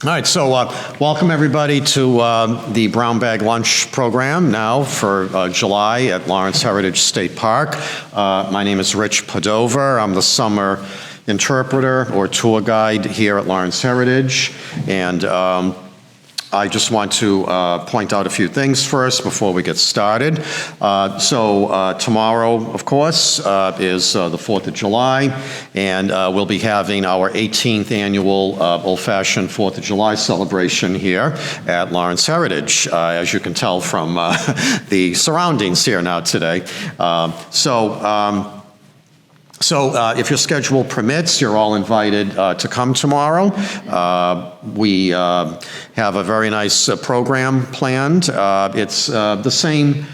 All right, so welcome everybody to the Brown Bag Lunch program now for July at Lawrence Heritage State Park. My name is Rich Padover. I'm the summer interpreter or tour guide here at Lawrence Heritage, and I just want to point out a few things first before we get started. Tomorrow, of course, is the 4th of July, and we'll be having our 18th annual old-fashioned 4th of July celebration here at Lawrence Heritage, as you can tell from the surroundings here now today. If your schedule permits, you're all invited to come tomorrow. We have a very nice program planned. It's the same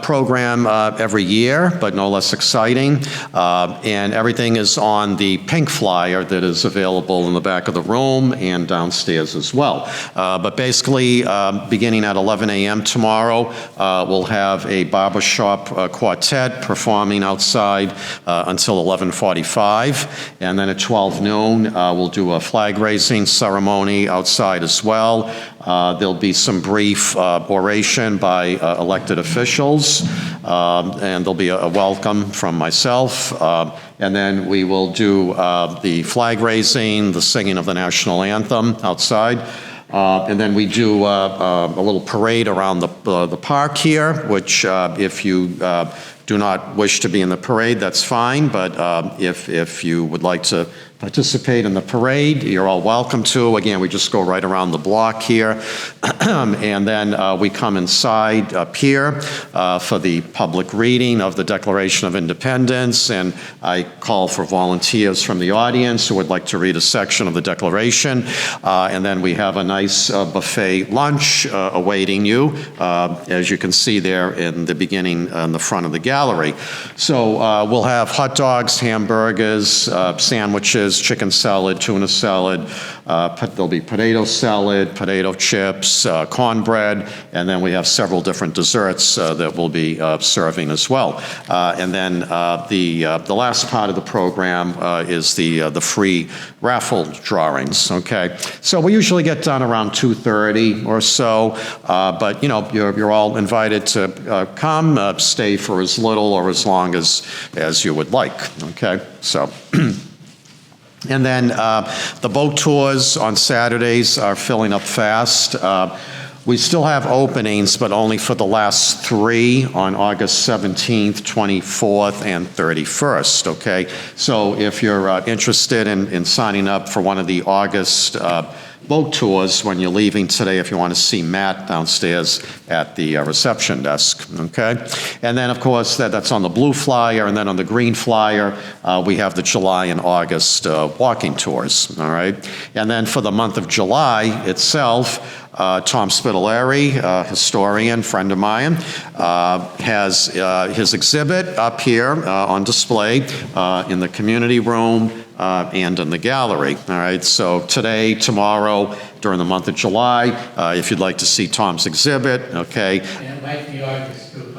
program every year, but no less exciting. And everything is on the pink flyer that is available in the back of the room and downstairs as well. But basically, beginning at 11 a.m. tomorrow, we'll have a barbershop quartet performing outside until 11:45. And then at 12 noon, we'll do a flag raising ceremony outside as well. There'll be some brief oration by elected officials, and there'll be a welcome from myself. And then we will do the flag raising, the singing of the national anthem outside. And then we do a little parade around the park here, which if you do not wish to be in the parade, that's fine. But if you would like to participate in the parade, you're all welcome to. Again, we just go right around the block here. And then we come inside up here for the public reading of the Declaration of Independence. And I call for volunteers from the audience who would like to read a section of the Declaration. And then we have a nice buffet lunch awaiting you, as you can see there in the beginning in the front of the gallery. So we'll have hot dogs, hamburgers, sandwiches, chicken salad, tuna salad, there'll be potato salad, potato chips, cornbread, and then we have several different desserts that we'll be serving as well. And then the last part of the program is the free raffle drawings, okay? So we usually get done around 2:30 or so, but you know, you're all invited to come, stay for as little or as long as you would like, okay? So. And then the boat tours on Saturdays are filling up fast. We still have openings, but only for the last 3 on August 17th, 24th, and 31st, okay? So if you're interested in signing up for one of the August boat tours when you're leaving today, if you want to see Matt downstairs at the reception desk, okay? And then, of course, that's on the blue flyer, and then on the green flyer, we have the July and August walking tours, all right? And then for the month of July itself, Tom Spitaleri, historian, friend of mine, has his exhibit up here on display in the community room and in the gallery. All right, so today, tomorrow, during the month of July, if you'd like to see Tom's exhibit, okay. And it might be August too.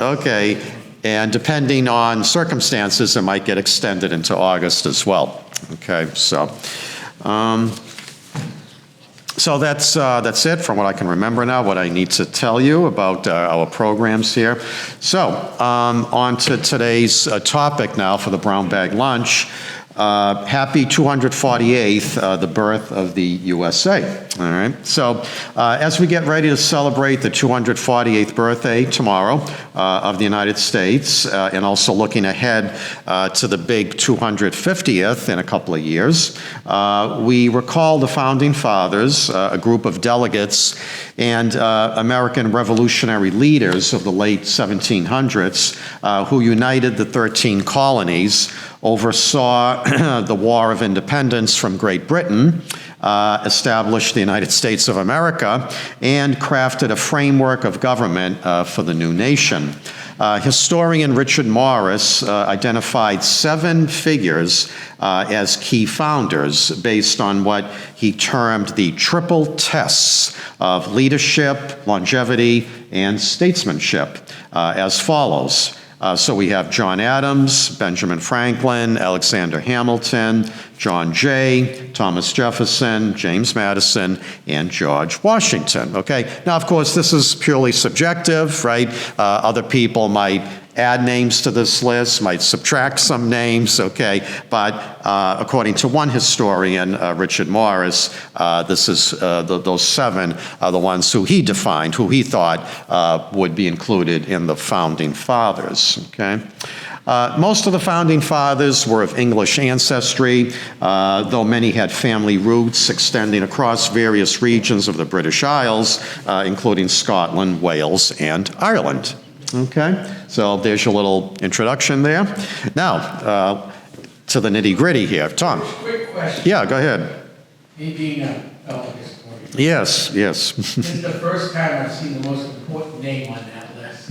Okay, and depending on circumstances, it might get extended into August as well. Okay, so. So that's it from what I can remember now, what I need to tell you about our programs here. So on to today's topic now for the Brown Bag Lunch. Happy 248th, the birth of the USA. All right. So as we get ready to celebrate the 248th birthday tomorrow of the United States, and also looking ahead to the big 250th in a couple of years, we recall the Founding Fathers, a group of delegates and American revolutionary leaders of the late 1700s who united the 13 colonies, oversaw the War of Independence from Great Britain, established the United States of America, and crafted a framework of government for the new nation. Historian Richard Morris identified 7 figures as key founders based on what he termed the triple tests of leadership, longevity, and statesmanship as follows. So we have John Adams, Benjamin Franklin, Alexander Hamilton, John Jay, Thomas Jefferson, James Madison, and George Washington, okay? Now, of course, this is purely subjective, right? Other people might add names to this list, might subtract some names, okay? But according to one historian, Richard Morris, this is those 7 are the ones who he defined, who he thought would be included in the Founding Fathers, okay? Most of the Founding Fathers were of English ancestry, though many had family roots extending across various regions of the British Isles, including Scotland, Wales, and Ireland. Okay, so there's your little introduction there. Now, to the nitty-gritty here. Tom? Quick question. Yeah, go ahead. Me being a fellow historian. Yes. This is the first time I've seen the most important name on that list.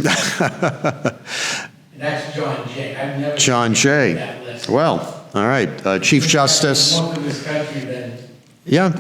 And that's John Jay. I've never John seen Jay. that list. Well, all right. Chief Justice. Most of this country, then. Yeah,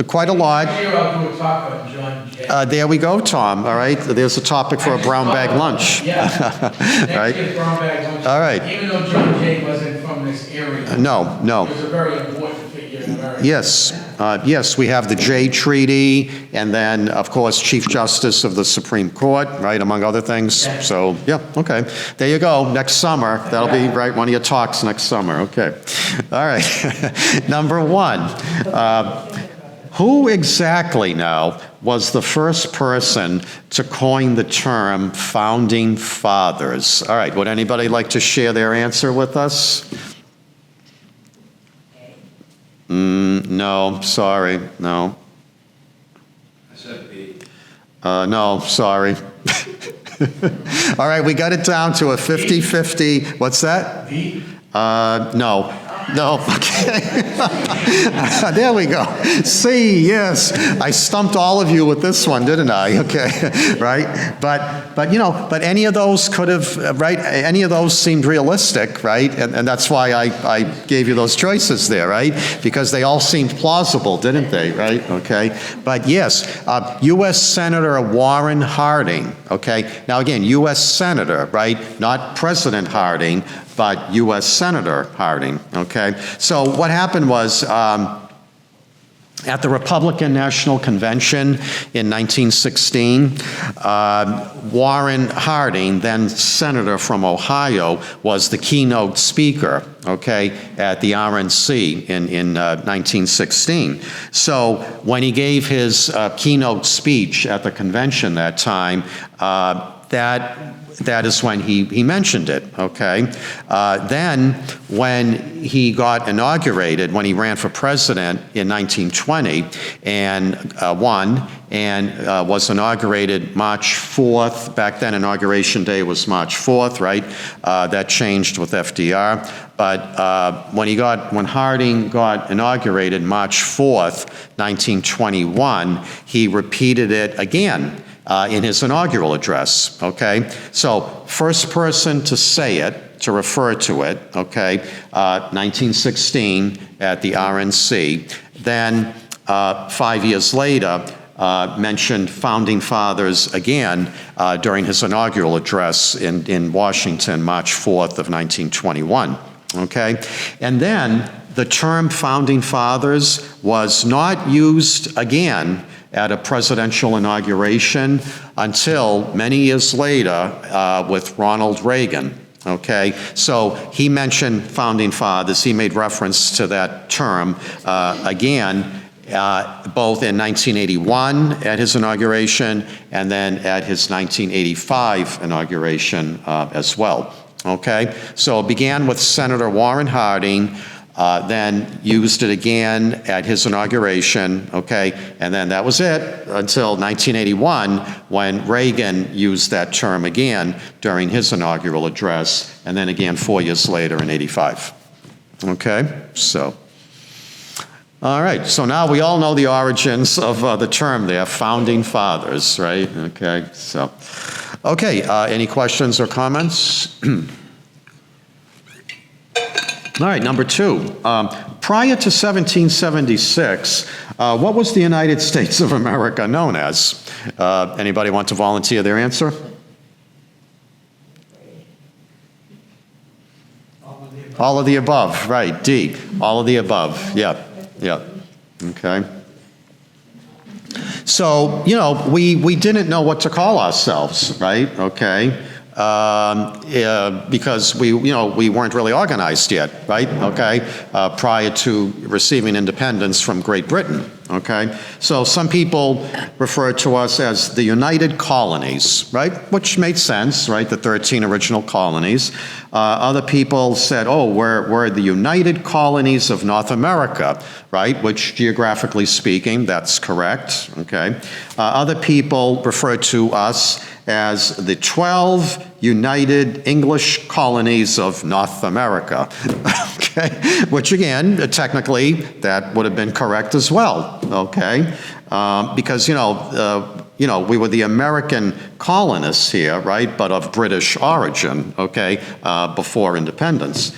quite a lot. Here I'll do a talk on John Jay. There we go, Tom. All right, there's a topic for a brown bag lunch. Yeah. Right. Next year's brown bag lunch. All right. Even though John Jay wasn't from this area. No. He was a very important figure in America. Yes, we have the Jay Treaty, and then, of course, Chief Justice of the Supreme Court, right, among other things. Yeah. So, yeah, okay. There you go, next summer. That'll be, right, one of your talks next summer, okay. All right. Number 1. Who exactly now was the first person to coin the term Founding Fathers? All right, would anybody like to share their answer with us? No, sorry, no. I said B. No, sorry. All right, we got it down to a 50-50. What's that? V? No. No, okay. There we go. C, yes. I stumped all of you with this one, didn't I? Okay, right? But you know, but any of those could have, right? Any of those seemed realistic, right? And that's why I gave you those choices there, right? Because they all seemed plausible, didn't they, right? Okay. But yes, U.S. Senator Warren Harding, okay? Now again, U.S. Senator, right? Not President Harding, but U.S. Senator Harding, okay? So what happened was, at the Republican National Convention in 1916, Warren Harding, then senator from Ohio, was the keynote speaker, okay, at the RNC in 1916. So when he gave his keynote speech at the convention that time, that is when he mentioned it, okay? Then, when he got inaugurated, when he ran for president in 1920 and won, and was inaugurated March 4th. Back then, Inauguration Day was March 4th, right? That changed with FDR. But when Harding got inaugurated March 4th, 1921, he repeated it again in his inaugural address, okay? So first person to say it, to refer to it, okay, 1916 at the RNC. Then 5 years later, mentioned Founding Fathers again during his inaugural address in Washington, March 4th of 1921, okay? And then the term Founding Fathers was not used again at a presidential inauguration until many years later with Ronald Reagan, okay? So he mentioned Founding Fathers, he made reference to that term again, both in 1981 at his inauguration and then at his 1985 inauguration as well, okay? So it began with Senator Warren Harding, then used it again at his inauguration, okay? And then that was it until 1981 when Reagan used that term again during his inaugural address, and then again 4 years later in '85, okay? So, all right, so now we all know the origins of the term there, Founding Fathers, right? Okay, so, okay, any questions or comments? All right, number 2. Prior to 1776, what was the United States of America known as? Anybody want to volunteer their answer? All of the above, right, D, all of the above, yeah, yeah, okay. So, we didn't know what to call ourselves, right, okay? Because we weren't really organized yet, right, okay, prior to receiving independence from Great Britain, okay? So some people refer to us as the United Colonies, right, which made sense, right, the 13 original colonies. Other people said, oh, we're the United Colonies of North America, right, which geographically speaking, that's correct, okay? Other people refer to us as the 12 United English Colonies of North America, okay? Which again, technically, that would have been correct as well, okay? Because, we were the American colonists here, right, but of British origin, okay, before independence.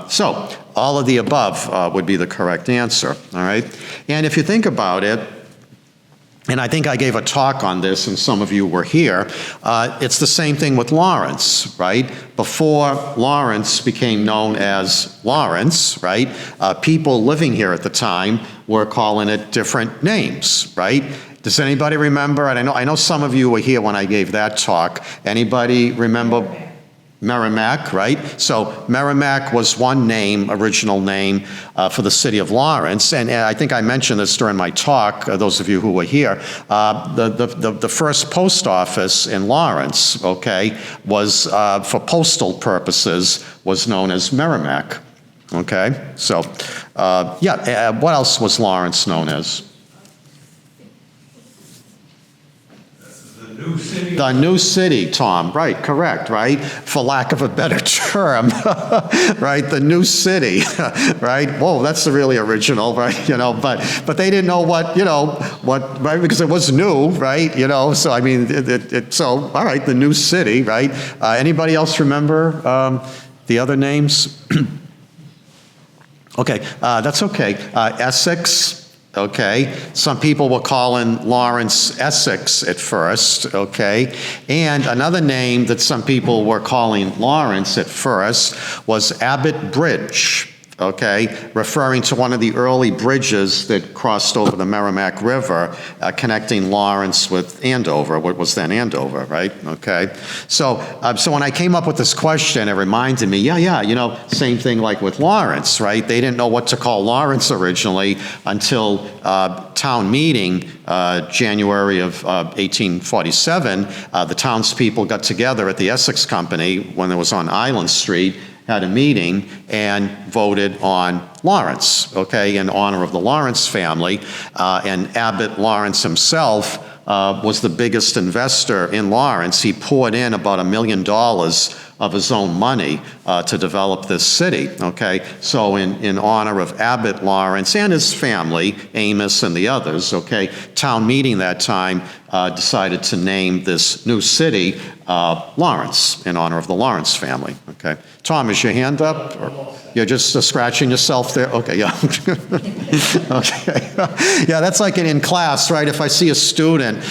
So all of the above would be the correct answer, all right? And if you think about it, and I think I gave a talk on this, and some of you were here. It's the same thing with Lawrence, right? Before Lawrence became known as Lawrence, right? People living here at the time were calling it different names, right? Does anybody remember? And I know some of you were here when I gave that talk. Anybody remember? Merrimack, right? So Merrimack was one name, original name for the city of Lawrence. And I think I mentioned this during my talk, those of you who were here. The first post office in Lawrence, okay, was, for postal purposes, was known as Merrimack, okay? So, what else was Lawrence known as? New city. The new city, Tom, right, correct, right? For lack of a better term, right? The new city, right? Whoa, that's really original, right? But they didn't know what, right? Because it was new, right? So I mean, so, all right, the new city, right? Anybody else remember the other names? Okay, that's okay. Essex. Okay, some people were calling Lawrence Essex at first, okay? And another name that some people were calling Lawrence at first was Abbott Bridge, okay? Referring to one of the early bridges that crossed over the Merrimack River, connecting Lawrence with Andover, what was then Andover, right? Okay, so when I came up with this question, it reminded me, same thing like with Lawrence, right? They didn't know what to call Lawrence originally until town meeting, January of 1847. The townspeople got together at the Essex Company when it was on Island Street, had a meeting and voted on Lawrence, okay, in honor of the Lawrence family. And Abbott Lawrence himself was the biggest investor in Lawrence. He poured in about $1 million of his own money to develop this city, okay? So in honor of Abbott Lawrence and his family, Amos and the others, okay, town meeting that time decided to name this new city Lawrence in honor of the Lawrence family, okay? Tom, is your hand up? Or you're just scratching yourself there? Okay, yeah. Okay. Yeah, that's like in class, right? If I see a student,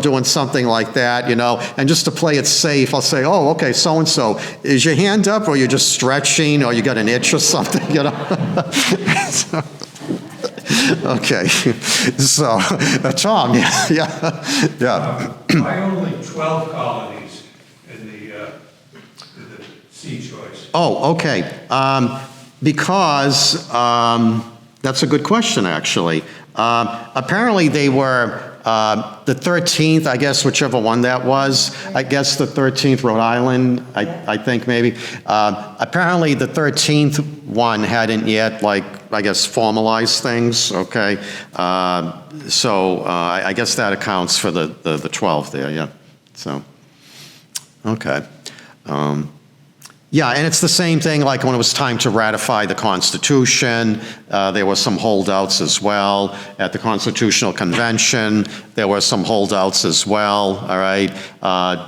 doing something like that, and just to play it safe, I'll say, oh, okay, so-and-so, is your hand up or you're just stretching or you got an itch or something, Okay, so, Tom, yeah. Why only 12 colonies in the C choice? Oh, okay. Because that's a good question, actually. Apparently, they were the 13th, I guess, whichever one that was. I guess the 13th, Rhode Island, I think maybe. Apparently, the 13th one hadn't yet, I guess, formalized things, okay? So I guess that accounts for the 12 there, yeah. So, okay. Yeah, and it's the same thing like when it was time to ratify the Constitution. There were some holdouts as well. At the Constitutional Convention, there were some holdouts as well, all right?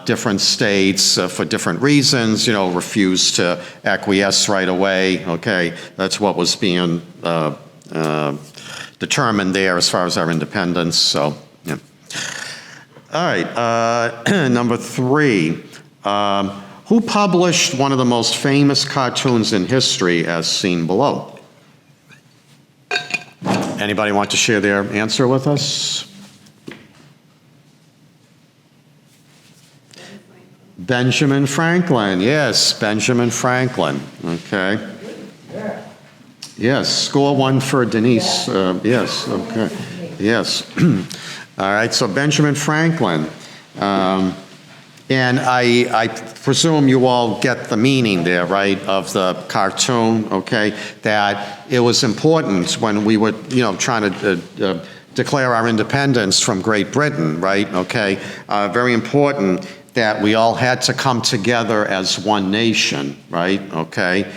Different states, for different reasons, refused to acquiesce right away, okay? That's what was being determined there as far as our independence, so, yeah. All right, number 3. Who published one of the most famous cartoons in history as seen below? Anybody want to share their answer with us? Benjamin Franklin, yes, Benjamin Franklin, okay. Yes, score one for Denise, yes, okay, yes. All right, so Benjamin Franklin. And I presume you all get the meaning there, right, of the cartoon, okay? That it was important when we were, trying to declare our independence from Great Britain, right, okay? Very important that we all had to come together as one nation, right, okay?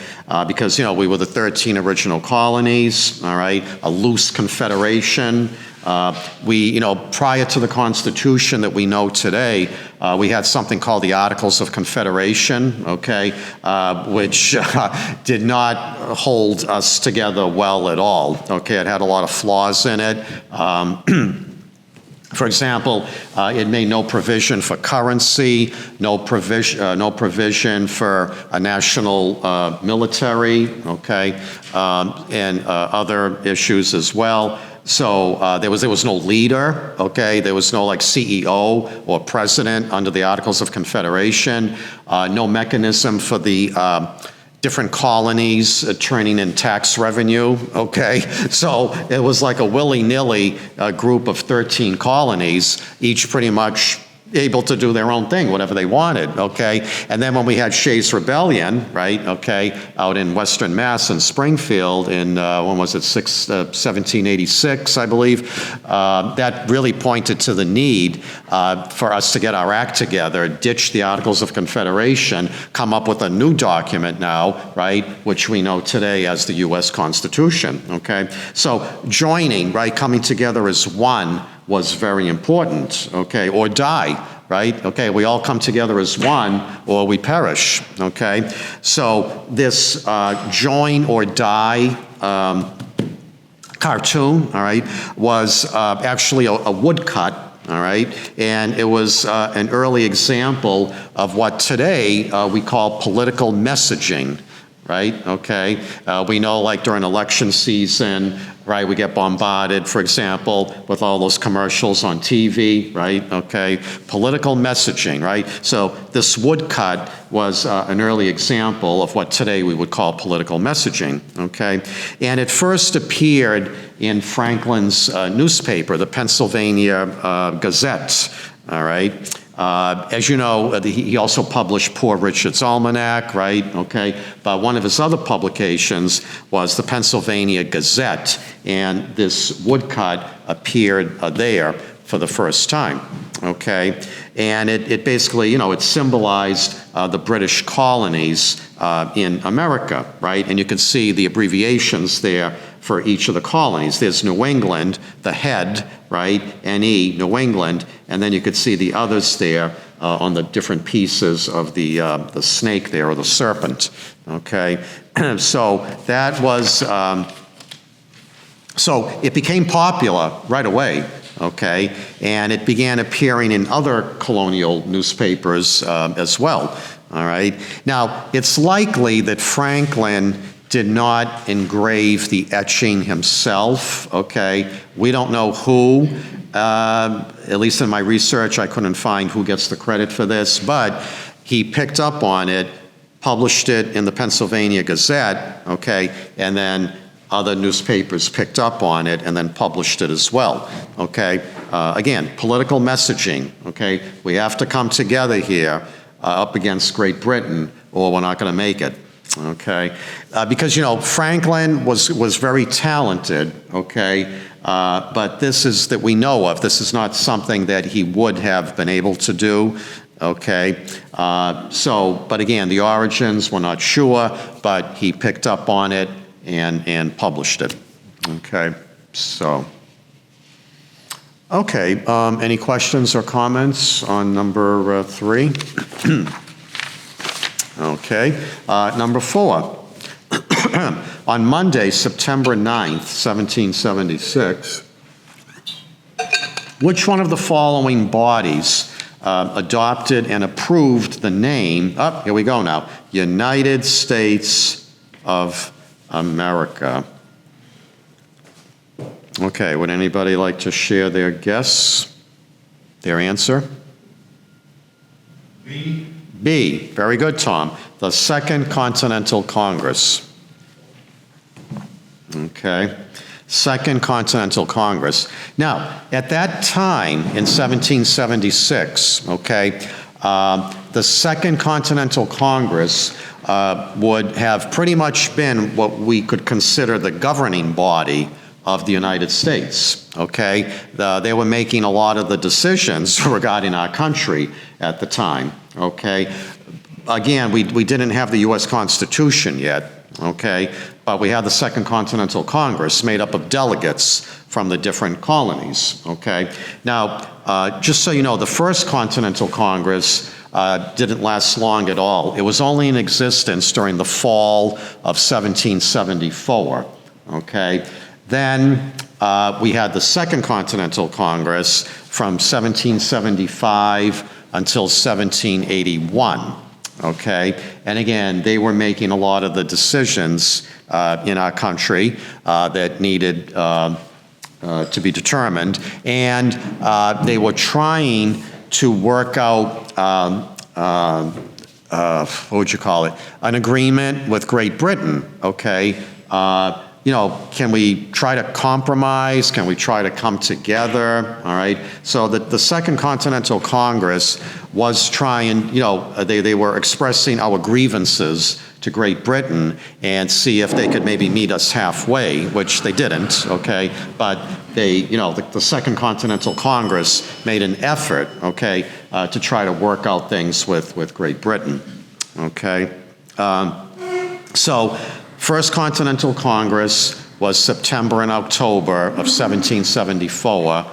Because, we were the 13 original colonies, all right? A loose confederation. Prior to the Constitution that we know today, we had something called the Articles of Confederation, okay, which did not hold us together well at all, okay? It had a lot of flaws in it. For example, it made no provision for currency, no provision for a national military, okay, and other issues as well. So there was no leader, okay? There was no CEO or president under the Articles of Confederation. No mechanism for the different colonies turning in tax revenue, okay? So it was like a willy-nilly group of 13 colonies, each pretty much able to do their own thing, whatever they wanted, okay? And then when we had Shays' Rebellion, right, okay, out in Western Mass in Springfield in, when was it, 1786, I believe, that really pointed to the need for us to get our act together, ditch the Articles of Confederation, come up with a new document now, right, which we know today as the U.S. Constitution, okay? So joining, right, coming together as one was very important, okay, or die, right? Okay, we all come together as one or we perish, okay? So this join or die cartoon, all right, was actually a woodcut, all right? And it was an early example of what today we call political messaging, right? Okay, we know like during election season, right, we get bombarded, for example, with all those commercials on TV, right? Okay, political messaging, right? So this woodcut was an early example of what today we would call political messaging, okay? And it first appeared in Franklin's newspaper, the Pennsylvania Gazette, all right? As you know, he also published Poor Richard's Almanac, right? Okay, but one of his other publications was the Pennsylvania Gazette, and this woodcut appeared there for the first time, okay? And it basically, it symbolized the British colonies in America, right? And you can see the abbreviations there for each of the colonies. There's New England, the head, right? NE, New England, and then you could see the others there on the different pieces of the snake there, or the serpent, okay? So that was, so it became popular right away, okay? And it began appearing in other colonial newspapers as well, all right? Now, it's likely that Franklin did not engrave the etching himself, okay? We don't know who. At least in my research, I couldn't find who gets the credit for this, but he picked up on it, published it in the Pennsylvania Gazette, okay, and then other newspapers picked up on it and then published it as well, okay? Again, political messaging, okay? We have to come together here up against Great Britain, or we're not going to make it. Okay, because Franklin was very talented. Okay, but this is that we know of. This is not something that he would have been able to do. Okay, but again, the origins we're not sure, but he picked up on it and published it. Okay, so. Okay, any questions or comments on number 3? Okay, number 4. On Monday, September 9th, 1776, which one of the following bodies adopted and approved the name, here we go now, United States of America. Okay, would anybody like to share their guess, their answer? B. B, very good, Tom. The Second Continental Congress. Okay, Second Continental Congress. Now, at that time, in 1776, okay, the Second Continental Congress would have pretty much been what we could consider the governing body of the United States, okay? They were making a lot of the decisions regarding our country at the time, okay? Again, we didn't have the U.S. Constitution yet, okay? But we had the Second Continental Congress made up of delegates from the different colonies, okay? Now, just so you know, the First Continental Congress didn't last long at all. It was only in existence during the fall of 1774, okay? Then we had the Second Continental Congress from 1775 until 1781, okay? And again, they were making a lot of the decisions in our country that needed to be determined, and they were trying to work out, what would you call it, an agreement with Great Britain, okay? You know, can we try to compromise? Can we try to come together? All right. So the Second Continental Congress was trying, you know, they were expressing our grievances to Great Britain and see if they could maybe meet us halfway, which they didn't, okay? But they, you know, the Second Continental Congress made an effort, okay, to try to work out things with Great Britain, okay? So, First Continental Congress was September and October of 1774.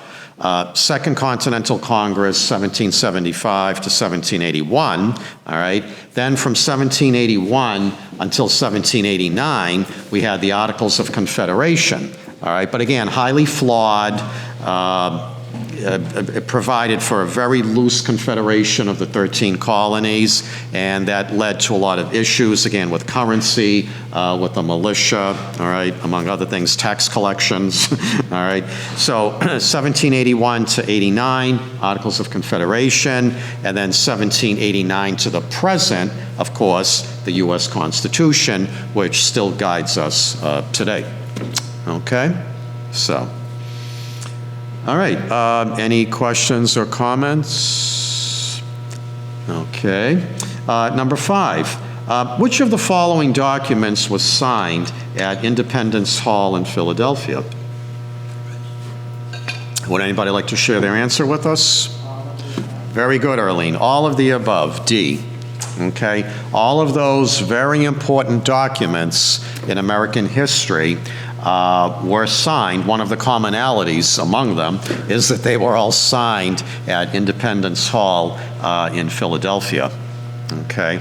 Second Continental Congress, 1775 to 1781, all right? Then from 1781 until 1789, we had the Articles of Confederation, all right? But again, highly flawed. It provided for a very loose confederation of the 13 colonies, and that led to a lot of issues, again, with currency, with the militia, all right, among other things, tax collections, all right. So 1781 to 89, Articles of Confederation, and then 1789 to the present, of course, the U.S. Constitution, which still guides us today, okay? So. All right, any questions or comments? Okay. Number 5, which of the following documents was signed at Independence Hall in Philadelphia? Would anybody like to share their answer with us? Very good, Arlene. All of the above, D. Okay, all of those very important documents in American history were signed. One of the commonalities among them is that they were all signed at Independence Hall in Philadelphia. Okay.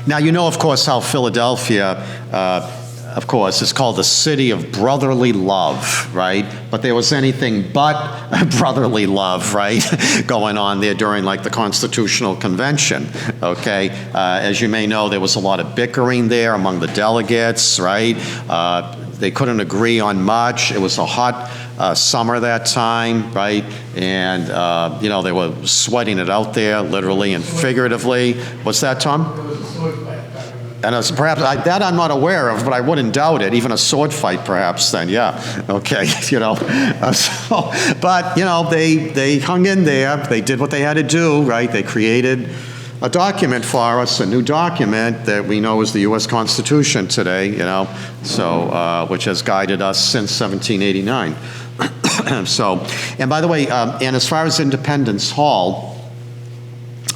Now, you know, of course, how Philadelphia, of course, is called the city of brotherly love, right? But there was anything but brotherly love, right, going on there during, like, the Constitutional Convention, okay? As you may know, there was a lot of bickering there among the delegates, right? They couldn't agree on much. It was a hot summer that time, right? And, you know, they were sweating it out there, literally and figuratively. What's that, Tom? There was a sword fight. And perhaps, that I'm not aware of, but I wouldn't doubt it. Even a sword fight, perhaps, then, yeah. Okay, you know. But, you know, they hung in there. They did what they had to do, right? They created a document for us, a new document that we know is the U.S. Constitution today, you know, so, which has guided us since 1789. So, and by the way, and as far as Independence Hall,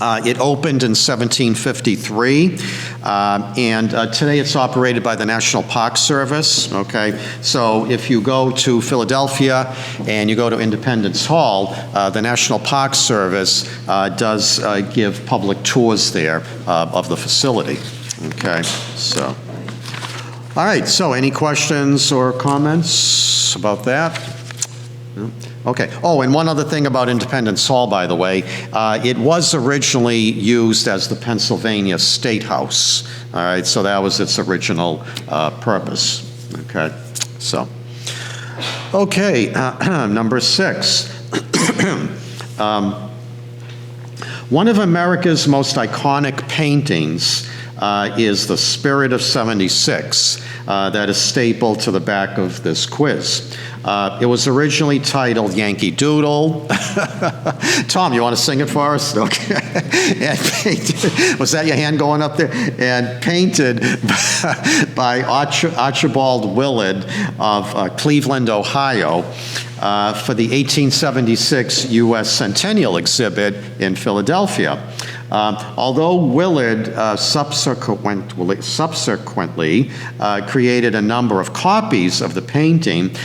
it opened in 1753, and today it's operated by the National Park Service, okay? So if you go to Philadelphia and you go to Independence Hall, the National Park Service does give public tours there of the facility, okay? So, all right, so any questions or comments about that? No? Okay. Oh, and one other thing about Independence Hall, by the way, it was originally used as the Pennsylvania State House. All right, so that was its original purpose. Okay, so. Okay, number 6. One of America's most iconic paintings is the Spirit of 76 that is stapled to the back of this quiz. It was originally titled Yankee Doodle. Tom, you want to sing it for us? Okay. And painted, was that your hand going up there? And painted by Archibald Willard of Cleveland, Ohio, for the 1876 U.S. Centennial exhibit in Philadelphia. Although Willard subsequently created a number of copies of the painting,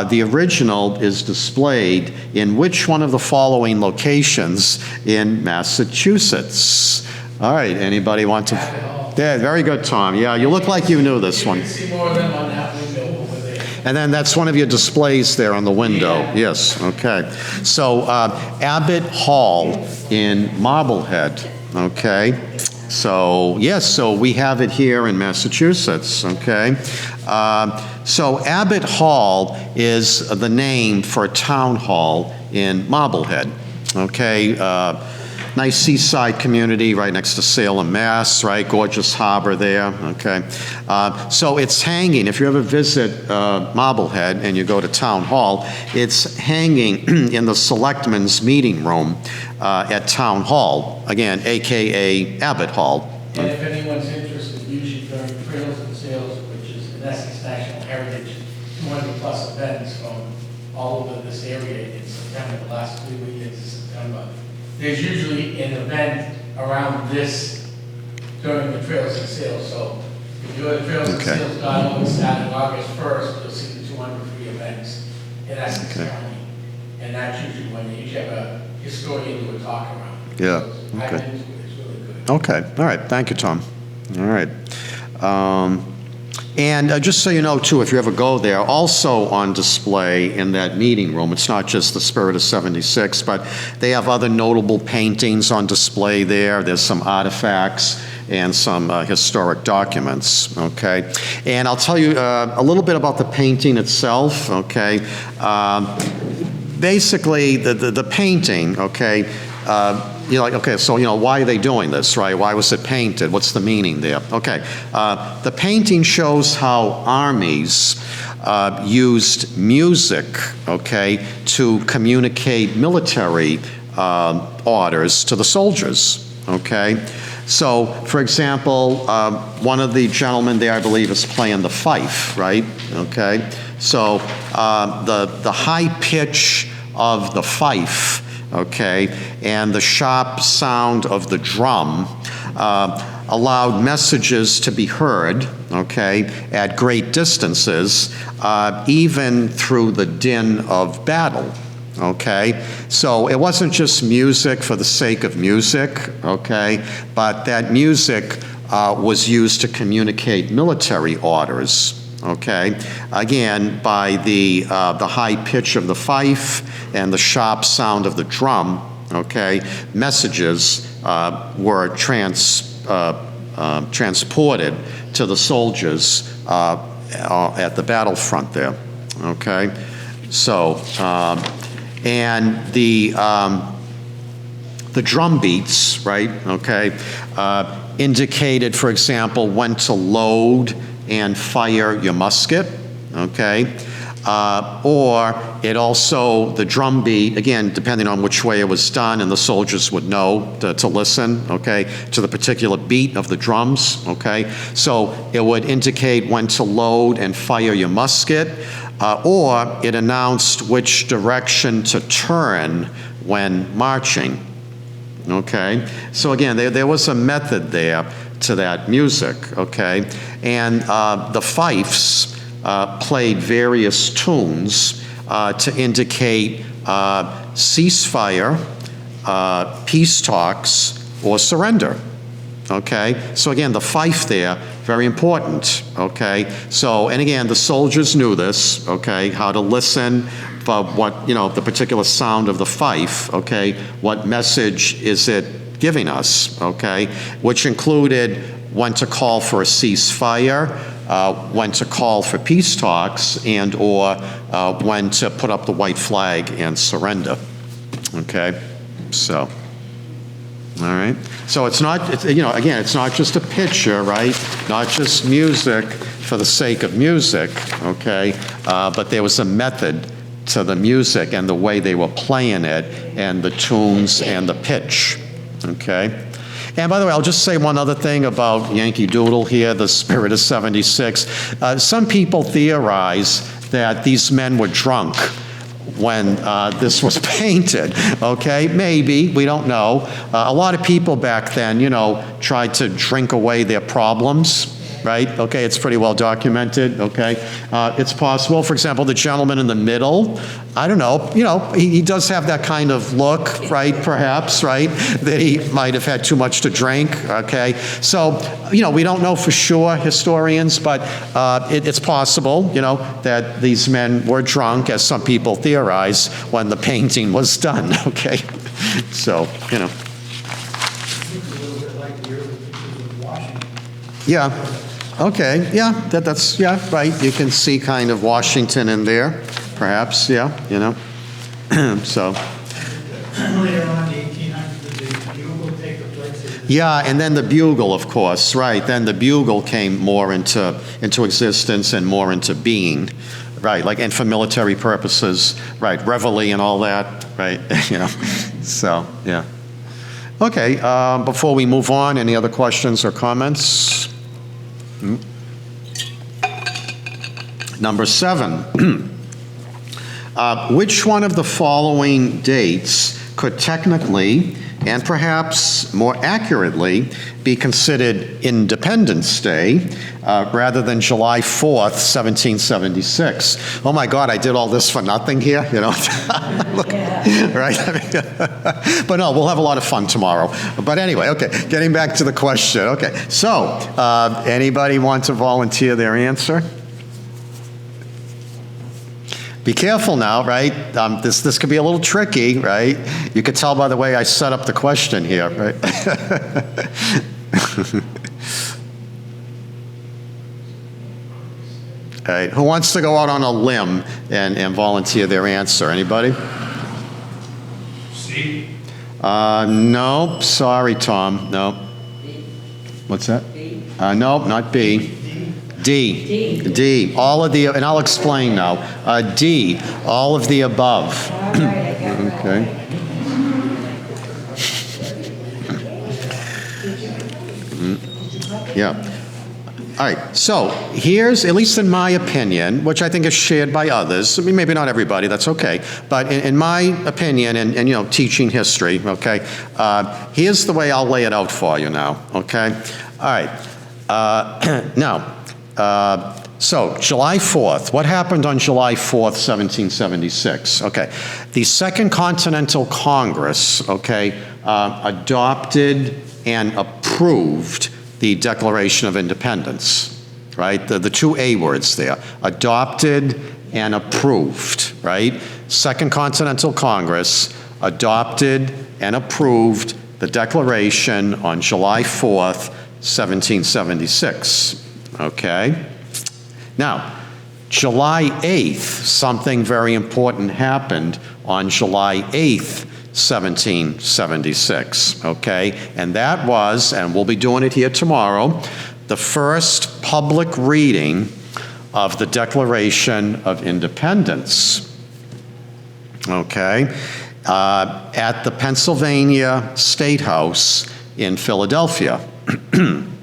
the original is displayed in which one of the following locations in Massachusetts? All right, anybody want to? Yeah, very good, Tom. Yeah, you look like you knew this one. You can see more of them on that window over there. And then that's one of your displays there on the window. Yeah. Yes, okay. So Abbott Hall in Marblehead, okay? So, yes, so we have it here in Massachusetts, okay? So Abbott Hall is the name for a town hall in Marblehead, okay? Nice seaside community right next to Salem, Mass, right? Gorgeous harbor there, okay? So it's hanging, if you ever visit Marblehead and you go to Town Hall, it's hanging in the Selectmen's Meeting Room at Town Hall, again, AKA Abbott Hall. And if anyone's interested, usually during Trails and Sales, which is an Essex National Heritage, 200+ events from all over this area in September, the last 3 weekends of September. There's usually an event around this during the Trails and Sales. So if you go to trailsandsales.org starting August 1st, you'll see the 200 free events in Essex County. And that's usually when you have a historian do a talk around. Yeah, So I've okay. been to it, it's really good. Okay, all right, thank you, Tom. All right. And just so you know, too, if you ever go there, also on display in that meeting room, it's not just the Spirit of 76, but they have other notable paintings on display there. There's some artifacts and some historic documents, okay? And I'll tell you a little bit about the painting itself, okay? Basically, the painting, okay, you're like, okay, so, why are they doing this, right? Why was it painted? What's the meaning there? Okay, the painting shows how armies used music, okay, to communicate military orders to the soldiers, okay? So, for example, one of the gentlemen there, I believe, is playing the fife, right? Okay, so the high pitch of the fife, okay, and the sharp sound of the drum allowed messages to be heard, okay, at great distances, even through the din of battle, okay? So it wasn't just music for the sake of music, okay, but that music was used to communicate military orders, okay? Again, by the high pitch of the fife and the sharp sound of the drum, okay, messages were transported to the soldiers at the battlefront there, okay? So, and the drum beats, right, okay, indicated, for example, when to load and fire your musket, okay? Or it also, the drum beat, again, depending on which way it was done, and the soldiers would know to listen, okay, to the particular beat of the drums, okay? So it would indicate when to load and fire your musket, or it announced which direction to turn when marching, okay? So again, there was a method there to that music, okay? And the fifes played various tunes to indicate ceasefire, peace talks, or surrender, okay? So again, the fife there, very important, okay? So, and again, the soldiers knew this, okay, how to listen for what, the particular sound of the fife, okay? What message is it giving us, okay? Which included when to call for a ceasefire, when to call for peace talks, and or when to put up the white flag and surrender, okay? So, all right. So it's not, again, it's not just a picture, right? Not just music for the sake of music, okay? But there was a method to the music and the way they were playing it and the tunes and the pitch, okay? And by the way, I'll just say one other thing about Yankee Doodle here, the Spirit of 76. Some people theorize that these men were drunk when this was painted, okay? Maybe, we don't know. A lot of people back then, tried to drink away their problems, right? Okay, it's pretty well documented, okay? It's possible. For example, the gentleman in the middle, I don't know, he does have that kind of look, right, perhaps, right? That he might have had too much to drink, okay? So, we don't know for sure, historians, but it's possible, that these men were drunk, as some people theorize, when the painting was done, okay? So, It's a little bit like the early pictures of Washington. Yeah. Okay, yeah, that's right. You can see kind of Washington in there, perhaps, yeah, so. Later on, the 1800s, the bugle take the place of the... Yeah, and then the bugle, of course, right. Then the bugle came more into existence and more into being, right, like, and for military purposes, right, reveille and all that, right, so, yeah. Okay, before we move on, any other questions or comments? Number 7, which one of the following dates could technically and perhaps more accurately be considered Independence Day rather than July 4th, 1776? Oh my God, I did all this for nothing here, Look, right? But no, we'll have a lot of fun tomorrow. But anyway, okay, getting back to the question. Okay, so anybody want to volunteer their answer? Be careful now, right? This could be a little tricky, right? You could tell by the way I set up the question here, right? All right, who wants to go out on a limb and volunteer their answer? Anybody? C? No, sorry, Tom, no. What's that? No, not B. D. D. All of the, and I'll explain now. D. All of the above. Okay. Yeah. All right, so here's, at least in my opinion, which I think is shared by others, I mean, maybe not everybody, that's okay, but in my opinion, and teaching history, okay, here's the way I'll lay it out for you now, okay? All right, now, so July 4th, what happened on July 4th, 1776? Okay, the Second Continental Congress, okay, adopted and approved the Declaration of Independence, right? The two A words there, adopted and approved, right? Second Continental Congress adopted and approved the Declaration on July 4th, 1776, okay? Now, July 8th, something very important happened on July 8th, 1776, okay? And that was, and we'll be doing it here tomorrow, the first public reading of the Declaration of Independence, okay? At the Pennsylvania State House in Philadelphia,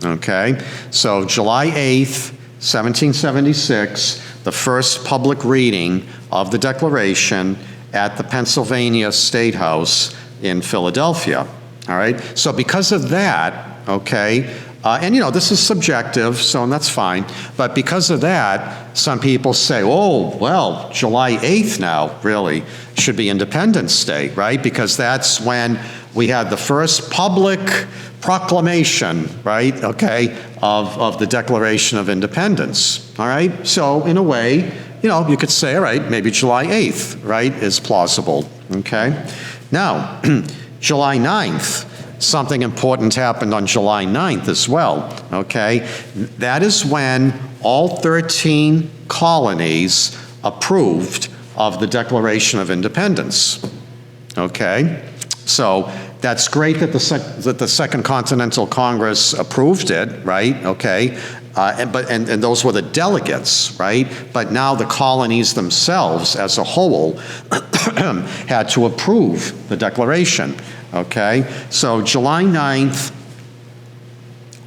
okay? So July 8th, 1776, the first public reading of the Declaration at the Pennsylvania State House in Philadelphia, all right? So because of that, okay, and this is subjective, so that's fine, but because of that, some people say, oh, well, July 8th now, really, should be Independence Day, right? Because that's when we had the first public proclamation, right, okay, of the Declaration of Independence, all right? So in a way, you know, you could say, all right, maybe July 8th, right, is plausible, okay? Now, July 9th, something important happened on July 9th as well, okay? That is when all 13 colonies approved of the Declaration of Independence, okay? So that's great that the Second Continental Congress approved it, right, okay? And those were the delegates, right? But now the colonies themselves as a whole had to approve the Declaration, okay? So July 9th,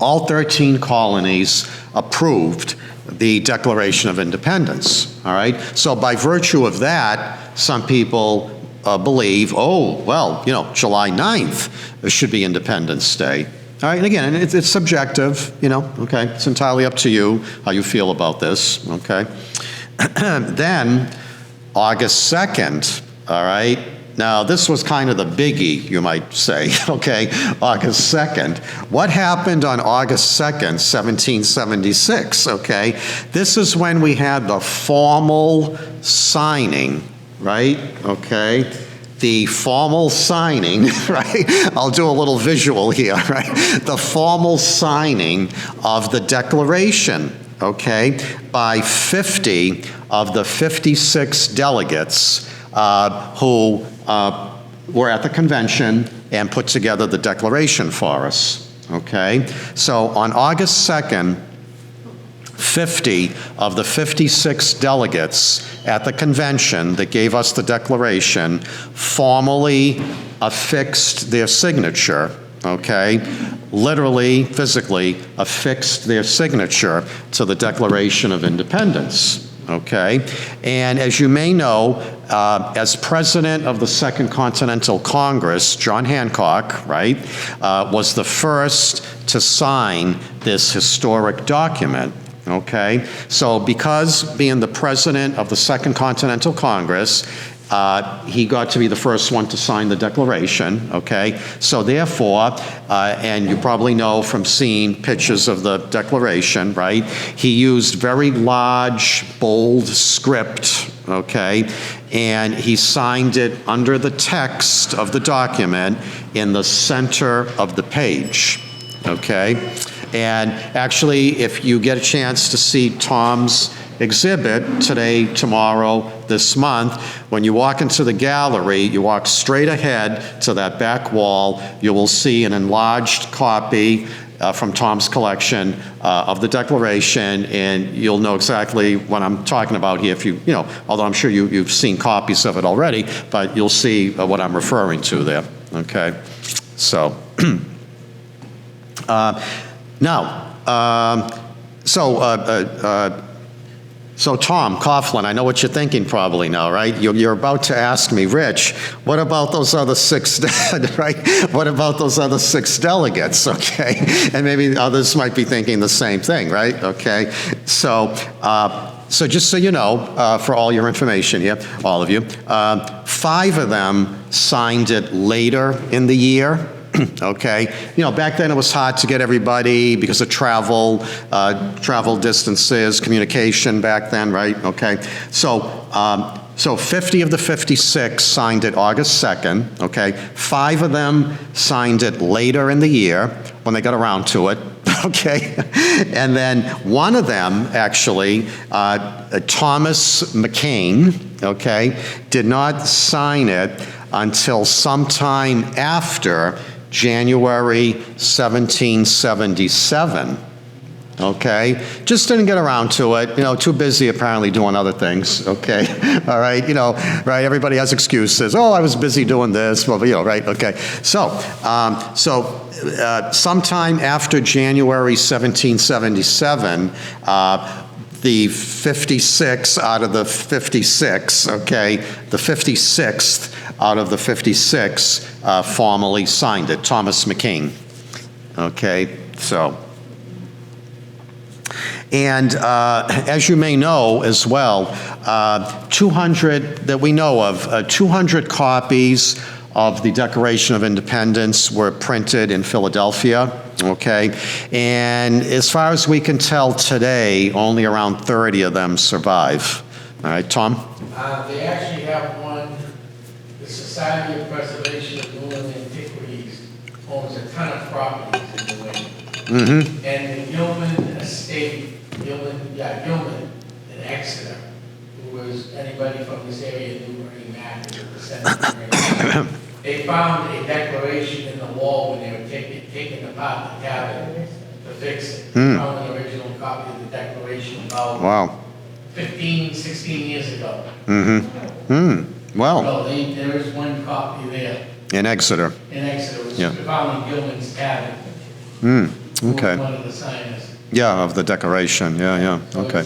all 13 colonies approved the Declaration of Independence, all right? So by virtue of that, some people believe, oh, well, you know, July 9th should be Independence Day. All right, and again, it's subjective, you know, okay? It's entirely up to you how you feel about this, okay? Then, August 2nd, all right? Now, this was kind of the biggie, you might say, okay? August 2nd. What happened on August 2nd, 1776, okay? This is when we had the formal signing, right, okay? The formal signing, right? I'll do a little visual here, right? The formal signing of the Declaration, okay, by 50 of the 56 delegates who were at the convention and put together the Declaration for us, okay? So on August 2nd, 50 of the 56 delegates at the convention that gave us the Declaration formally affixed their signature, okay? Literally, physically affixed their signature to the Declaration of Independence, okay? And as you may know, as president of the Second Continental Congress, John Hancock, right, was the first to sign this historic document. Okay, so because being the president of the Second Continental Congress, he got to be the first one to sign the Declaration, okay? So therefore, and you probably know from seeing pictures of the Declaration, right? He used very large, bold script, okay? And he signed it under the text of the document in the center of the page, okay? And actually, if you get a chance to see Tom's exhibit today, tomorrow, this month, when you walk into the gallery, you walk straight ahead to that back wall, you will see an enlarged copy from Tom's collection of the Declaration, and you'll know exactly what I'm talking about here if you know, although I'm sure you've seen copies of it already, but you'll see what I'm referring to there, okay? So, so Tom Coughlin, I know what you're thinking probably now, right? You're about to ask me, Rich, what about those other six, right? What about those other 6 delegates, okay? And maybe others might be thinking the same thing, right? Okay, so just so you know, for all your information here, all of you, 5 of them signed it later in the year. Okay, you know, back then it was hard to get everybody because of travel distances, communication back then, right? Okay, so 50 of the 56 signed it August 2nd, okay? 5 of them signed it later in the year when they got around to it, okay? And then one of them, actually, Thomas McCain, okay, did not sign it until sometime after January 1777, okay? Just didn't get around to it, you know, too busy apparently doing other things, okay? All right, you know, right, everybody has excuses. Oh, I was busy doing this, well, you know, right, okay. So, sometime after January 1777, the 56 out of the 56, okay, the 56th out of the 56 formally signed it, Thomas McCain, okay, so. And as you may know as well, 200 that we know of, 200 copies of the Declaration of Independence were printed in Philadelphia, okay? And as far as we can tell today, only around 30 of them survive. All right, Tom? They actually have one, the Society of Preservation of New England Antiquities owns a ton of properties in New England. And the Gilman estate, Gilman in Exeter, who was anybody from this area knew Bernie Mac, who was the senator. They found a declaration in the wall when they were taking apart the cabin to fix it. They found an original copy of the declaration about Wow. 15, 16 years ago. Well, Well, there is one copy there in Exeter. in Exeter, which Yeah. was found in Gilman's cabin. Okay. One of the signers. Yeah, of the Declaration, yeah, So okay.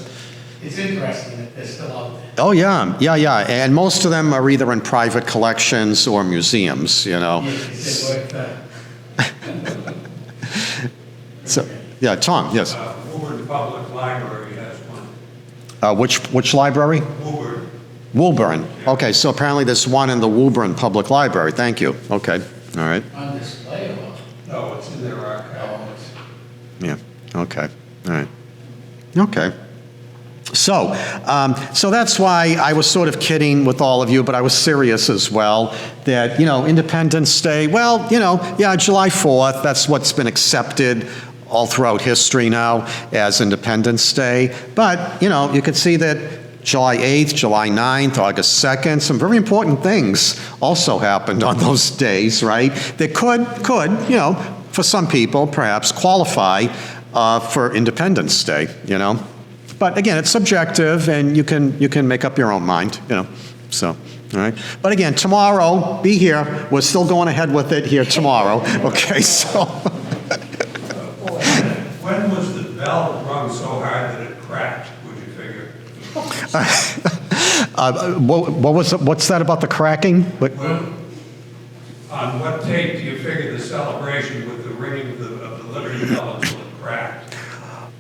It's interesting that they're still out there. Oh, yeah, and most of them are either in private collections or museums, you know. It's worth, So, yeah, Tom, yes. Woburn Public Library has one. Which library? Woburn. Woburn. Okay, so apparently there's one in the Woburn Public Library. Thank you. Okay, all right. on display or what? No, it's in their archive. Yeah, okay, all right. Okay. So that's why I was sort of kidding with all of you, but I was serious as well, that, Independence Day, well, July 4th, that's what's been accepted all throughout history now as Independence Day. But, you can see that July 8th, July 9th, August 2nd, some very important things also happened on those days, right? That could, for some people, perhaps qualify for Independence Day, But again, it's subjective, and you can make up your own mind, So, all right. But again, tomorrow, be here. We're still going ahead with it here tomorrow. Okay, so. When was the bell rung so hard that it cracked, would you figure? What's that about the cracking? On what tape do you figure the celebration with the ringing of the Liberty Bell until it cracked?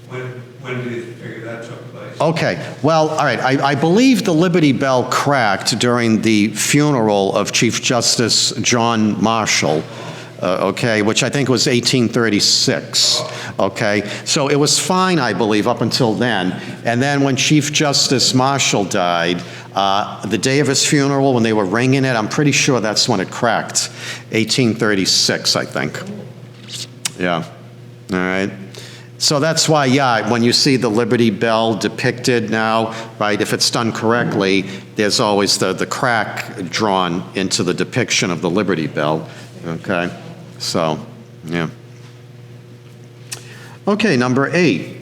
When do you figure that took place? Okay, well, all right, I believe the Liberty Bell cracked during the funeral of Chief Justice John Marshall, which I think was 1836, okay? So it was fine, I believe, up until then. And then when Chief Justice Marshall died, the day of his funeral, when they were ringing it, I'm pretty sure that's when it cracked, 1836, I think. Yeah, all right. So that's why, when you see the Liberty Bell depicted now, right, if it's done correctly, there's always the crack drawn into the depiction of the Liberty Bell, okay? So, yeah. Okay, number 8.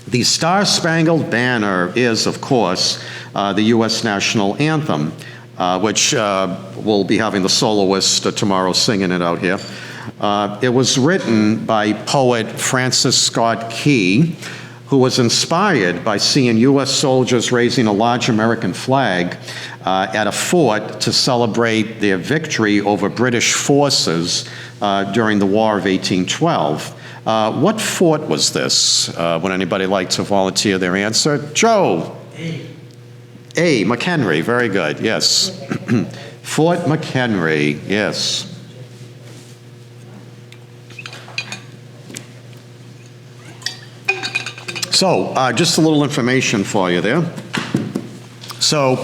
The Star-Spangled Banner is, of course, the U.S. national anthem, which we'll be having the soloist tomorrow singing it out here. It was written by poet Francis Scott Key, who was inspired by seeing U.S. soldiers raising a large American flag at a fort to celebrate their victory over British forces during the War of 1812. What fort was this? Would anybody like to volunteer their answer? Joe? A. McHenry, very good, yes. Fort McHenry, yes. So, just a little information for you there. So,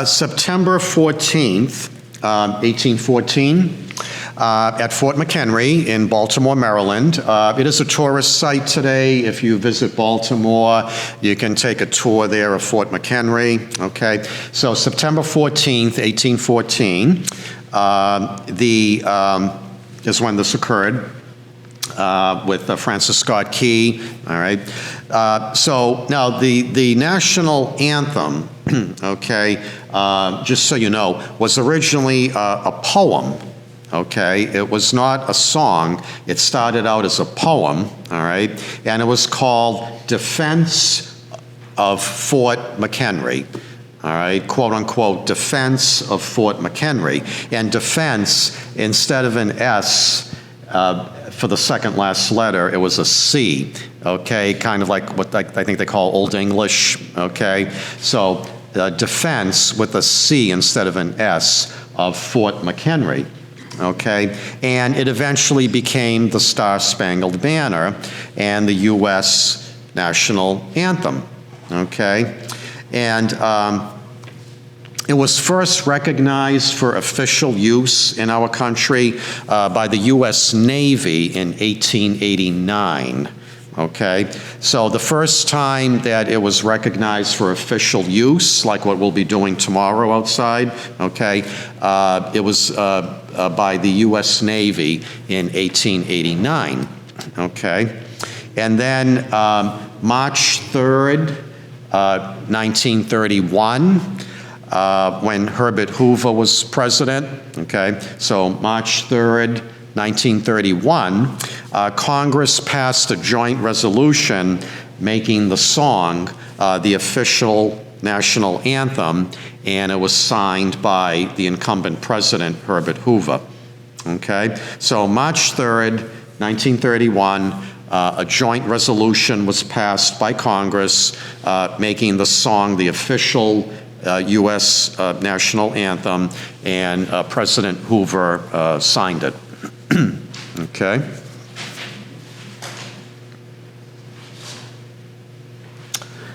September 14th, 1814, at Fort McHenry in Baltimore, Maryland. It is a tourist site today. If you visit Baltimore, you can take a tour there of Fort McHenry, okay? So, September 14th, 1814, is when this occurred. With Francis Scott Key, all right? So now the national anthem, okay, just so you know, was originally a poem, okay? It was not a song. It started out as a poem, all right? And it was called Defense of Fort McHenry. All right, quote unquote, Defense of Fort McHenry. And defense, instead of an S, for the second last letter, it was a C, okay? Kind of like what I think they call Old English, okay? So defense with a C instead of an S, of Fort McHenry. Okay, and it eventually became the Star-Spangled Banner and the U.S. national anthem. Okay, and it was first recognized for official use in our country by the U.S. Navy in 1889. Okay, so the first time that it was recognized for official use, like what we'll be doing tomorrow outside, okay, it was by the U.S. Navy in 1889, okay? And then March 3rd, 1931, when Herbert Hoover was president, okay? So March 3rd, 1931, Congress passed a joint resolution making the song the official national anthem, and it was signed by the incumbent president, Herbert Hoover. Okay? So March 3rd, 1931, a joint resolution was passed by Congress making the song the official U.S. national anthem, and President Hoover signed it. Okay.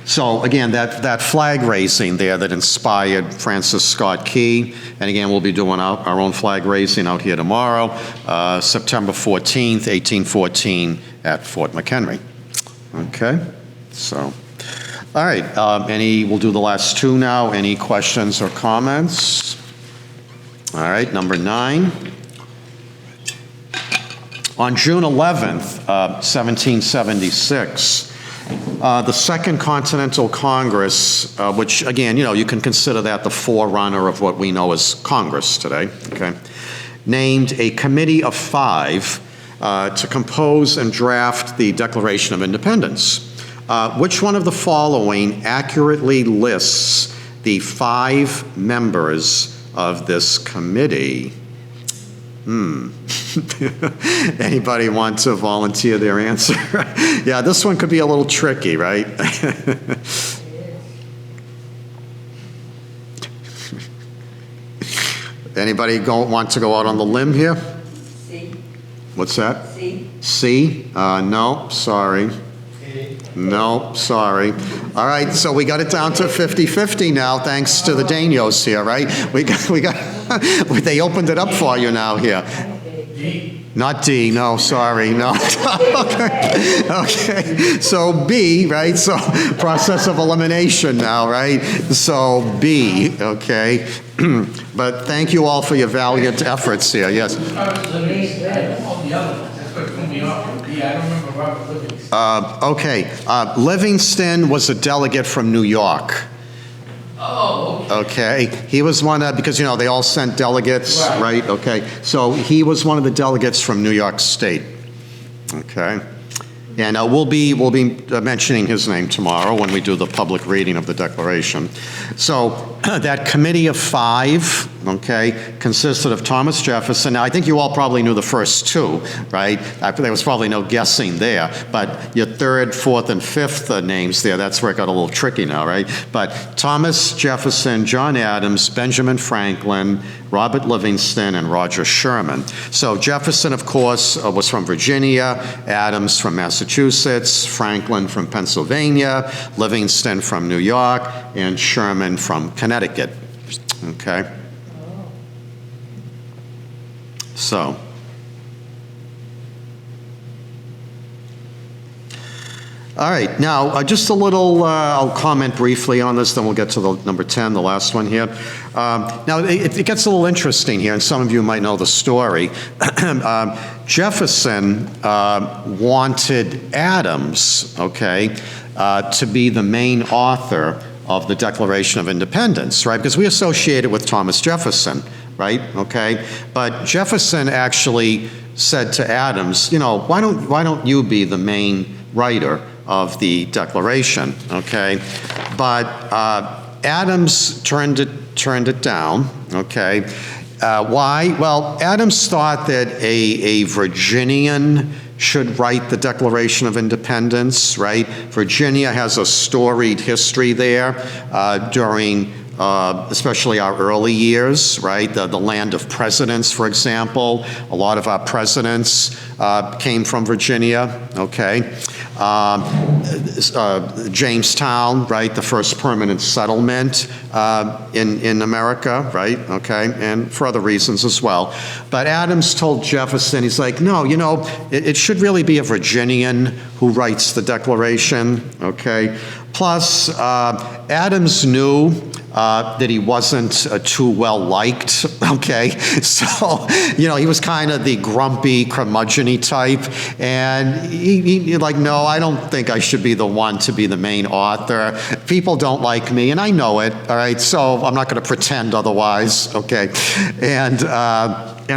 So again, that flag raising there that inspired Francis Scott Key, and again, we'll be doing our own flag raising out here tomorrow, September 14th, 1814 at Fort McHenry. Okay, so, all right, we'll do the last two now. Any questions or comments? All right, number 9. On June 11th, 1776, the Second Continental Congress, which again, you can consider that the forerunner of what we know as Congress today, okay, named a committee of 5 to compose and draft the Declaration of Independence. Which one of the following accurately lists the 5 members of this committee? Anybody want to volunteer their answer? Yeah, this one could be a little tricky, right? Anybody want to go out on the limb here? C. What's that? C. C? No, sorry. No, sorry. All right, so we got it down to 50-50 now, thanks to the Danios here, right? We got, they opened it up for you now here. D. Not D, no, sorry, no. Okay, so B, right? So process of elimination now, right? So B, okay. But thank you all for your valiant efforts here, yes. I was Livingston. I don't know the other ones. That's what threw me off. D. I don't remember Robert Livingston. Okay, Livingston was a delegate from New York. Oh, okay. Okay, he was one of, because they all sent delegates, Right. right? Okay, so he was one of the delegates from New York State. Okay, and we'll be mentioning his name tomorrow when we do the public reading of the Declaration. So that committee of 5, okay, consisted of Thomas Jefferson. Now, I think you all probably knew the first 2, right? There was probably no guessing there, but your 3rd, 4th, and 5th names there, that's where it got a little tricky now, right? But Thomas Jefferson, John Adams, Benjamin Franklin, Robert Livingston, and Roger Sherman. So Jefferson, of course, was from Virginia, Adams from Massachusetts, Franklin from Pennsylvania, Livingston from New York, and Sherman from Connecticut. Okay? So, all right, now just a little, I'll comment briefly on this, then we'll get to the number 10, the last one here. Now, it gets a little interesting here, and some of you might know the story. Jefferson wanted Adams, okay, to be the main author of the Declaration of Independence, right? Because we associate it with Thomas Jefferson, right? Okay, but Jefferson actually said to Adams, why don't you be the main writer of the Declaration? Okay, but Adams turned it down. Okay, why? Well, Adams thought that a Virginian should write the Declaration of Independence, right? Virginia has a storied history there during especially our early years, right? The land of presidents, for example. A lot of our presidents came from Virginia, okay? Jamestown, right? The first permanent settlement in America, right? Okay, and for other reasons as well. But Adams told Jefferson, he's like, no, you know, it should really be a Virginian who writes the Declaration, okay? Plus, Adams knew that he wasn't too well liked, okay? So, you know, he was kind of the grumpy, curmudgeon-y type, and he like, no, I don't think I should be the one to be the main author. People don't like me, and I know it, all right? So I'm not going to pretend otherwise, okay? And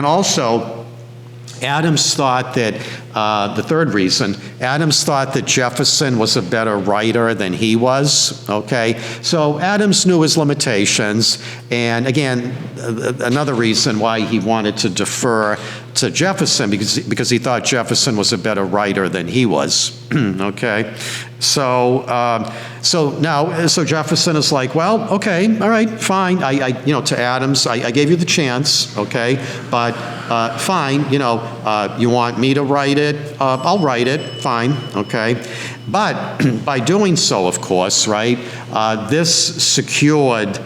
also, Adams thought that, the third reason, Adams thought that Jefferson was a better writer than he was, okay? So Adams knew his limitations, and again, another reason why he wanted to defer to Jefferson, because he thought Jefferson was a better writer than he was, okay? So so Jefferson is like, well, okay, all right, fine. You know, to Adams, I gave you the chance, okay, but fine, you know, you want me to write it? I'll write it, fine, okay. But by doing so, of course, right, this secured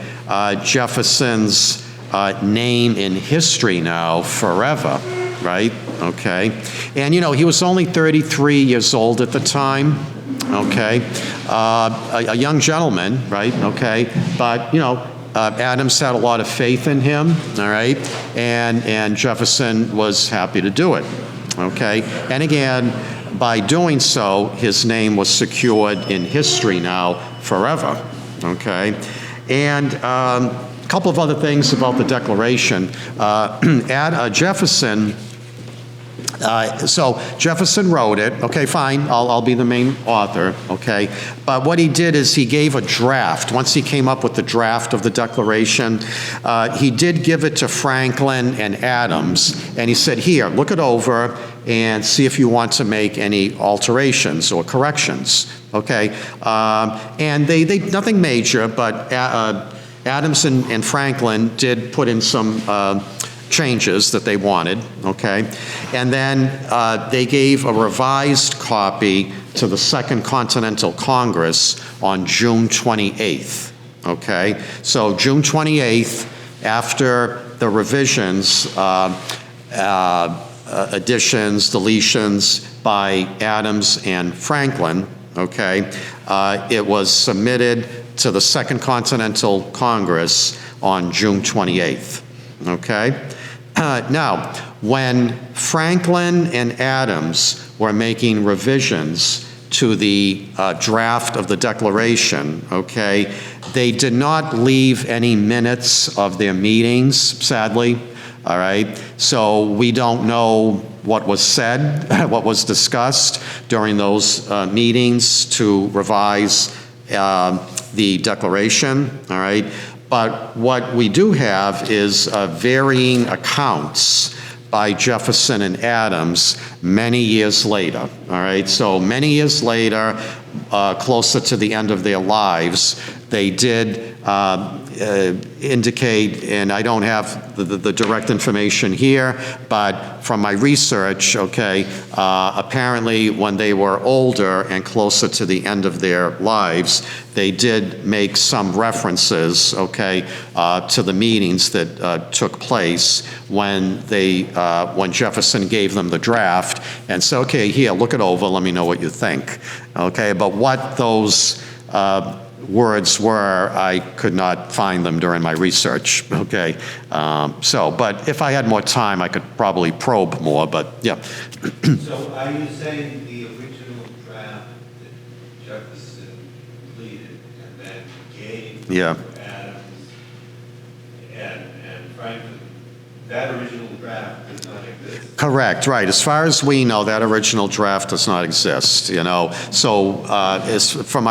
Jefferson's name in history now forever, right, okay. And, you know, he was only 33 years old at the time, okay, a young gentleman, right, okay, but, you know, Adams had a lot of faith in him, all right, and Jefferson was happy to do it, okay, and again, by doing so, his name was secured in history now forever, okay, and a couple of other things about the Declaration. Jefferson, so Jefferson wrote it, okay, fine, I'll be the main author, okay, but what he did is he gave a draft. Once he came up with the draft of the Declaration, he did give it to Franklin and Adams, and he said, here, look it over and see if you want to make any alterations or corrections, okay, and they nothing major, but Adams and Franklin did put in some changes that they wanted, okay? And then they gave a revised copy to the Second Continental Congress on June 28th, okay? So June 28th, after the revisions, additions, deletions by Adams and Franklin, okay, it was submitted to the Second Continental Congress on June 28th, okay? Now, when Franklin and Adams were making revisions to the draft of the Declaration, okay, they did not leave any minutes of their meetings, sadly, all right? So we don't know what was said, what was discussed during those meetings to revise the Declaration, all right? But what we do have is varying accounts by Jefferson and Adams many years later, all right? So many years later, closer to the end of their lives, they did indicate, and I don't have the direct information here, but from my research, okay, apparently when they were older and closer to the end of their lives, they did make some references, okay, to the meetings that took place when when Jefferson gave them the draft and said, okay, here, look it over, let me know what you think, okay? But what those words were, I could not find them during my research, okay? But if I had more time, I could probably probe more, but yeah. So are you saying the original draft that Jefferson completed and then gave Yeah. to Adams and Franklin, that original draft does not exist? Correct, right. As far as we know, that original draft does not exist, you know. So from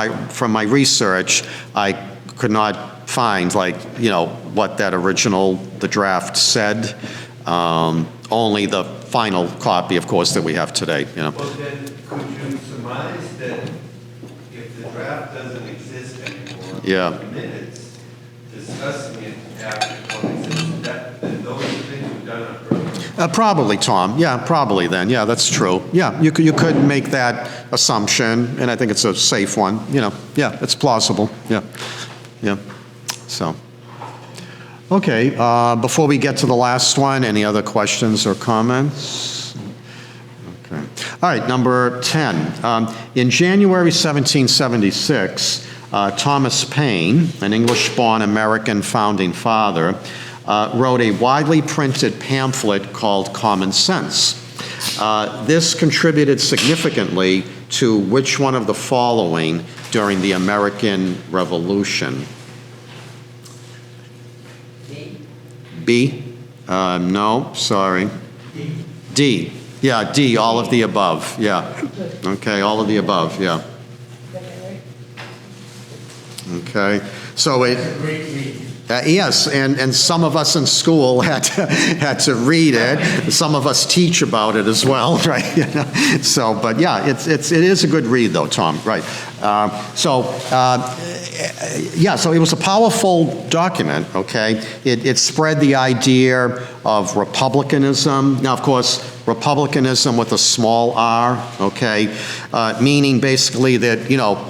my research, I could not find, like, you know, what that the draft said. Only the final copy, of course, that we have today, you know. Well, then could you surmise that if the draft doesn't exist anymore, Yeah. the minutes, to discussing it after 26, then those things were done on purpose. Probably, Tom. Yeah, probably then. Yeah, that's true. Yeah, you could make that assumption, and I think it's a safe one. You know, yeah, it's plausible. Yeah, yeah. So, okay. Before we get to the last one, any other questions or comments? Okay. All right. Number 10. In January 1776, Thomas Paine, an English-born American founding father, wrote a widely printed pamphlet called Common Sense. This contributed significantly to which one of the following during the American Revolution? B? No, sorry. D. Yeah, D, all of the above, yeah. Okay, all of the above, yeah. Okay, so it... Great read. Yes, and some of us in school had to read it. Some of us teach about it as well, right? You know? So, but yeah, it is a good read, though, Tom. Right. So it was a powerful document. Okay, it spread the idea of republicanism. Now, of course, republicanism with a small r. Okay, meaning basically that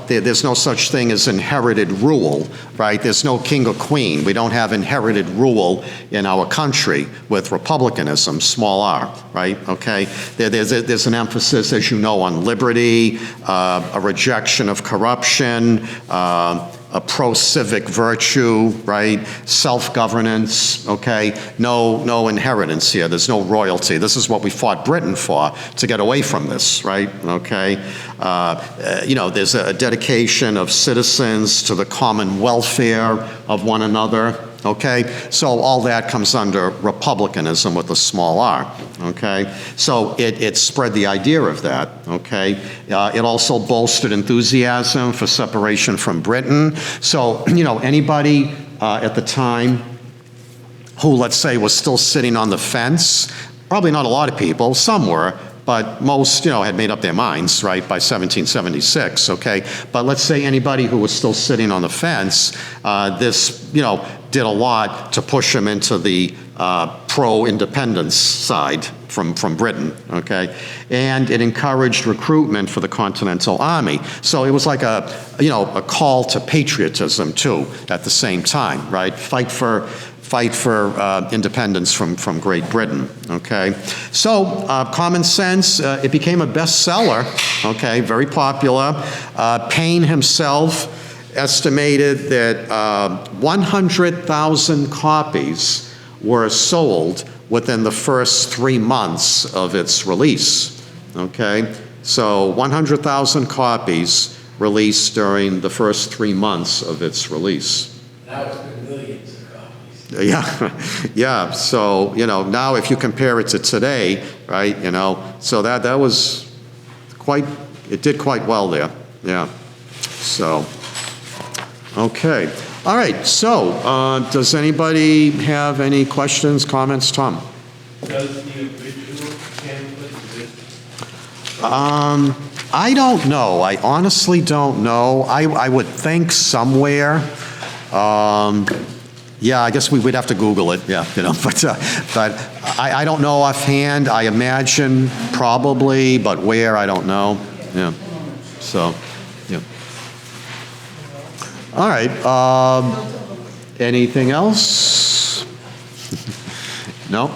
there's no such thing as inherited rule. Right? There's no king or queen. We don't have inherited rule in our country with republicanism, small r, right? Okay? There's an emphasis, as you know, on liberty, a rejection of corruption, a pro-civic virtue, right? Self-governance, okay? No inheritance here. There's no royalty. This is what we fought Britain for, to get away from this, right? Okay? There's a dedication of citizens to the common welfare of one another, okay? So all that comes under republicanism with a small r, okay? So it spread the idea of that, okay? It also bolstered enthusiasm for separation from Britain. So, anybody at the time who, let's say, was still sitting on the fence, probably not a lot of people, some were, but most, had made up their minds, right, by 1776, okay? But let's say anybody who was still sitting on the fence, this, did a lot to push them into the pro-independence side from Britain, okay? And it encouraged recruitment for the Continental Army. So it was like a call to patriotism, too, at the same time, right? Fight for independence from Great Britain, okay? So, Common Sense, it became a bestseller, okay, very popular. Paine himself estimated that 100,000 copies were sold within the first 3 months of its release, okay? So, 100,000 copies released during the first 3 months of its release. Now it's been millions of copies. Yeah. So, now if you compare it to today, right, so that was it did quite well there. Yeah. So, okay. All right. So, does anybody have any questions, comments? Tom? Does the original pamphlet exist? I don't know. I honestly don't know. I would think somewhere. Yeah, I guess we'd have to Google it, yeah, but I don't know offhand. I imagine probably, but where, I don't know, yeah. So, yeah. All right, anything else? No?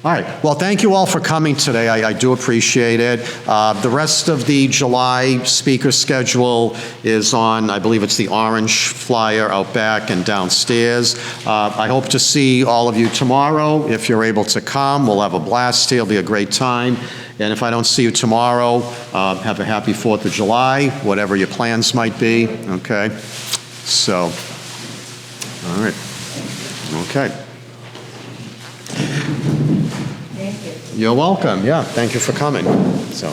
All right. Well, thank you all for coming today. I do appreciate it. The rest of the July speaker schedule is on, I believe it's the orange flyer out back and downstairs. I hope to see all of you tomorrow. If you're able to come, we'll have a blast here. It'll be a great time. And if I don't see you tomorrow, have a happy 4th of July, whatever your plans might be. Okay? So, all right. Okay. You're welcome. Yeah, thank you for coming. So.